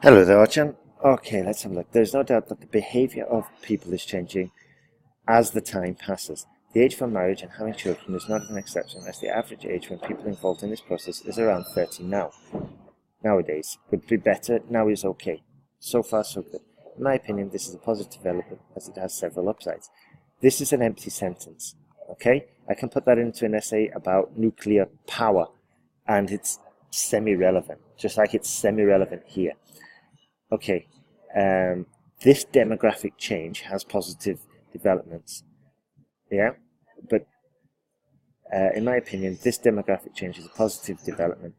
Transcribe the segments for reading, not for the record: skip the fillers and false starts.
Hello there, Orxan. Okay, let's have a look. There's no doubt that the behaviour of people is changing as the time passes. The age for marriage and having children is not an exception, as the average age when people involved in this process is around 30 now. Nowadays, would be better, now is okay. So far, so good. In my opinion, this is a positive development, as it has several upsides. This is an empty sentence, okay? I can put that into an essay about nuclear power, and it's semi-relevant, just like it's semi-relevant here. Okay, this demographic change has positive developments, yeah, but in my opinion, this demographic change is a positive development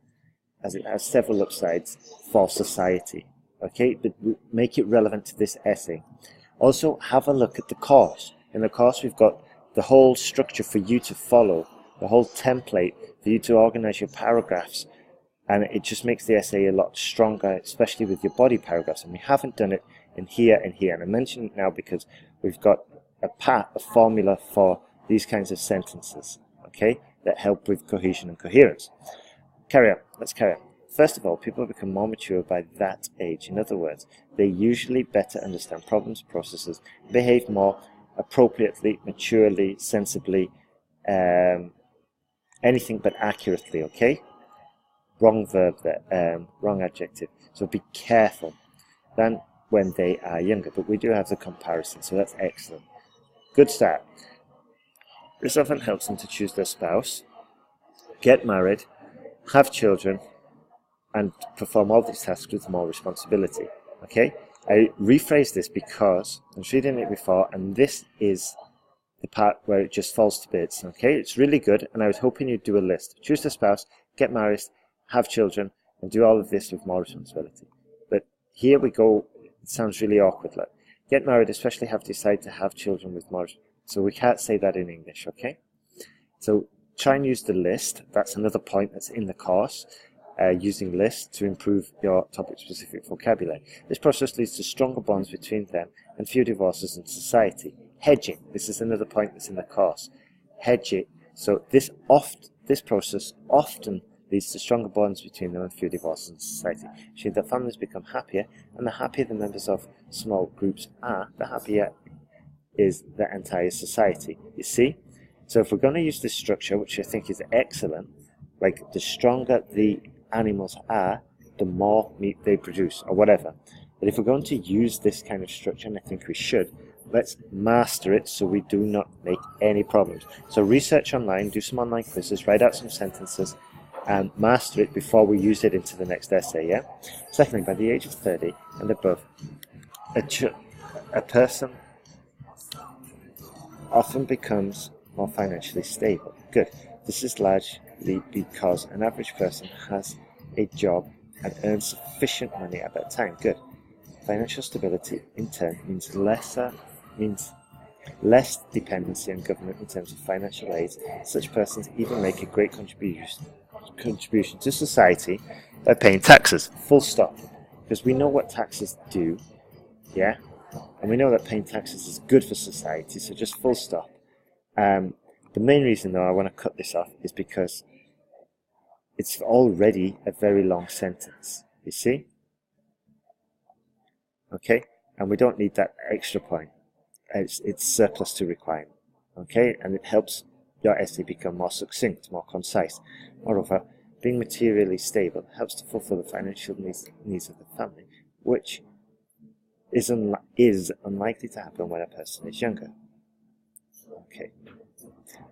as it has several upsides for society, okay, but make it relevant to this essay. Also, have a look at the course. In the course, we've got the whole structure for you to follow, the whole template for you to organize your paragraphs, and it just makes the essay a lot stronger, especially with your body paragraphs. And we haven't done it in here and here. And I mention it now because we've got a formula for these kinds of sentences, okay, that help with cohesion and coherence. Let's carry on. First of all, people become more mature by that age. In other words, they usually better understand problems, processes, behave more appropriately, maturely, sensibly, anything but accurately, okay? Wrong verb there, wrong adjective. So be careful than when they are younger. But we do have the comparison, so that's excellent. Good start. This often helps them to choose their spouse, get married, have children, and perform all these tasks with more responsibility. Okay? I rephrase this because I was reading it before, and this is the part where it just falls to bits. Okay? It's really good, and I was hoping you'd do a list. Choose the spouse, get married, have children, and do all of this with more responsibility. But here we go, it sounds really awkward. Like, get married, especially have to decide to have children with more. So we can't say that in English, okay? So try and use the list. That's another point that's in the course, using lists to improve your topic-specific vocabulary. This process leads to stronger bonds between them and fewer divorces in society. Hedging, this is another point that's in the course. Hedge it. So this process often leads to stronger bonds between them and fewer divorces in society, showing that families become happier, and the happier the members of small groups are, the happier is the entire society. You see? So if we're going to use this structure, which I think is excellent, like the stronger the animals are, the more meat they produce, or whatever. But if we're going to use this kind of structure, and I think we should, let's master it so we do not make any problems. So research online, do some online quizzes, write out some sentences, and master it before we use it into the next essay, yeah? Secondly, by the age of 30 and above, a person often becomes more financially stable. Good. This is largely because an average person has a job and earns sufficient money at that time. Good. Financial stability, in turn, means less dependency on government in terms of financial aid. Such persons even make a great contribution to society by paying taxes, full stop, because we know what taxes do, yeah, and we know that paying taxes is good for society, so just full stop. The main reason though I want to cut this off is because it's already a very long sentence, you see, okay, and we don't need that extra point. It's surplus to requirement, okay, and it helps your essay become more succinct, more concise. Moreover, being materially stable helps to fulfill the financial needs of the family, which is unlikely to happen when a person is younger. Okay.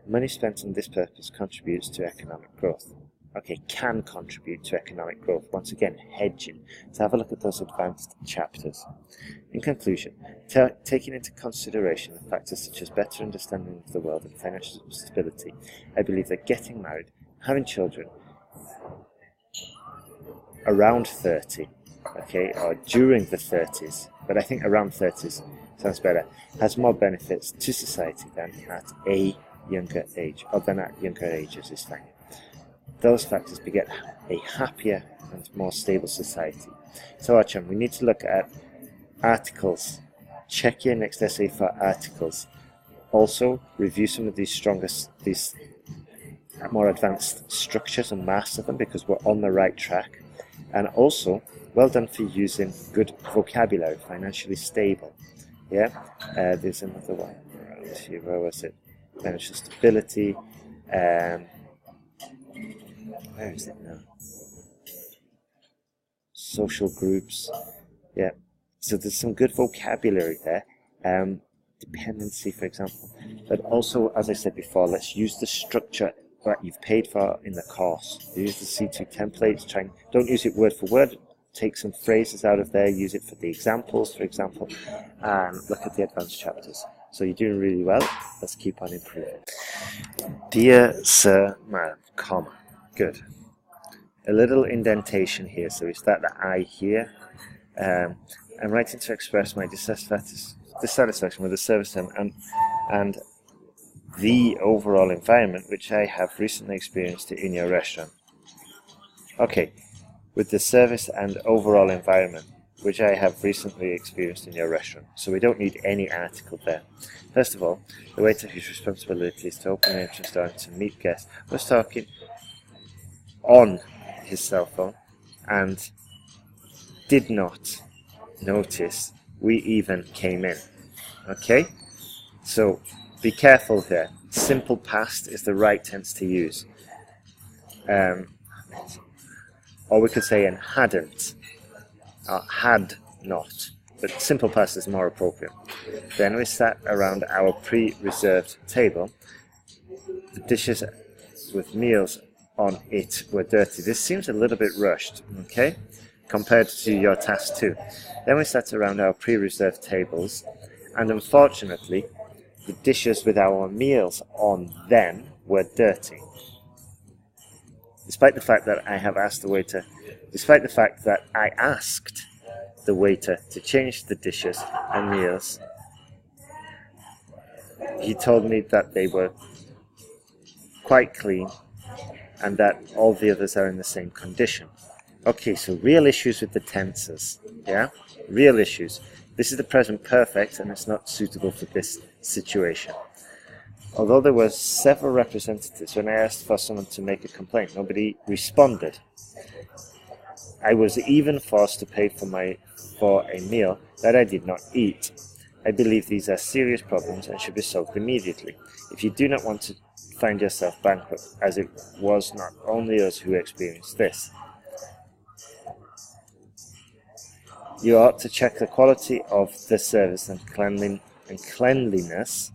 Money spent on this purpose contributes to economic growth. Okay, can contribute to economic growth. Once again, hedging. So have a look at those advanced chapters. In conclusion, taking into consideration the factors such as better understanding of the world and financial stability, I believe that getting married, having children around 30, okay, or during the 30s, but I think around 30s sounds better, has more benefits to society than at a younger age, or than at younger ages is fine. Those factors beget a happier and more stable society. So Orxan, we need to look at articles. Check your next essay for articles. Also, review some of these more advanced structures and master them, because we're on the right track. And also, well done for using good vocabulary, financially stable. Yeah, there's another one around here. Where was it? Financial stability. Where is it now? Social groups. Yeah, so there's some good vocabulary there. Dependency, for example. But also, as I said before, let's use the structure that you've paid for in the course. Use the C2 templates. Don't use it word for word. Take some phrases out of there. Use it for the examples, for example, and look at the advanced chapters. So you're doing really well. Let's keep on improving. Dear Sir, Madam, comma. Good. A little indentation here. So we start the I here. I'm writing to express my dissatisfaction with the service and the overall environment which I have recently experienced in your restaurant. Okay, with the service and overall environment which I have recently experienced in your restaurant. So we don't need any article there. First of all, the waiter whose responsibility is to open the entrance door and to meet guests was talking on his cell phone and did not notice we even came in. Okay, so be careful here. Simple past is the right tense to use, or we could say and hadn't, or had not, but simple past is more appropriate. Then we sat around our pre-reserved table. The dishes with meals on it were dirty. This seems a little bit rushed, okay, compared to your task 2. Then we sat around our pre-reserved tables, and unfortunately, the dishes with our meals on them were dirty. Despite the fact that I asked the waiter to change the dishes and meals, he told me that they were quite clean and that all the others are in the same condition. Okay, so real issues with the tenses, yeah? Real issues. This is the present perfect and it's not suitable for this situation. Although there were several representatives, when I asked for someone to make a complaint, nobody responded. I was even forced to pay for a meal that I did not eat. I believe these are serious problems and should be solved immediately. If you do not want to find yourself bankrupt, as it was not only us who experienced this, you ought to check the quality of the service and cleanliness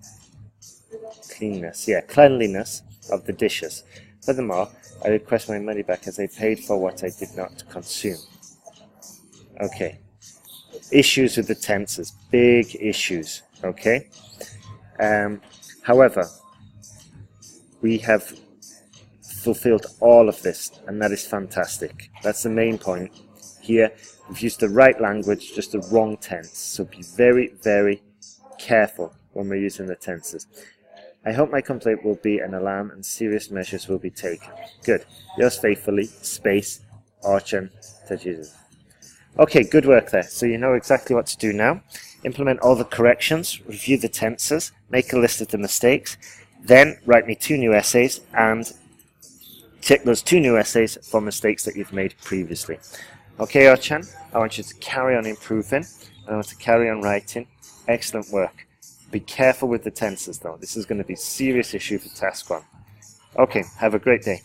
of the dishes. Furthermore, I request my money back as I paid for what I did not consume. Okay. Issues with the tenses. Big issues. Okay. However, we have fulfilled all of this, and that is fantastic. That's the main point. Here, we've used the right language, just the wrong tense. So be very, very careful when we're using the tenses. I hope my complaint will be an alarm and serious measures will be taken. Good. Yours faithfully, space, Orxan. Okay, good work there. So you know exactly what to do now. Implement all the corrections, review the tenses, make a list of the mistakes, then write me 2 new essays and check those 2 new essays for mistakes that you've made previously. Okay, Orxan, I want you to carry on improving. I want to carry on writing. Excellent work. Be careful with the tenses though. This is going to be a serious issue for task 1. Okay, have a great day.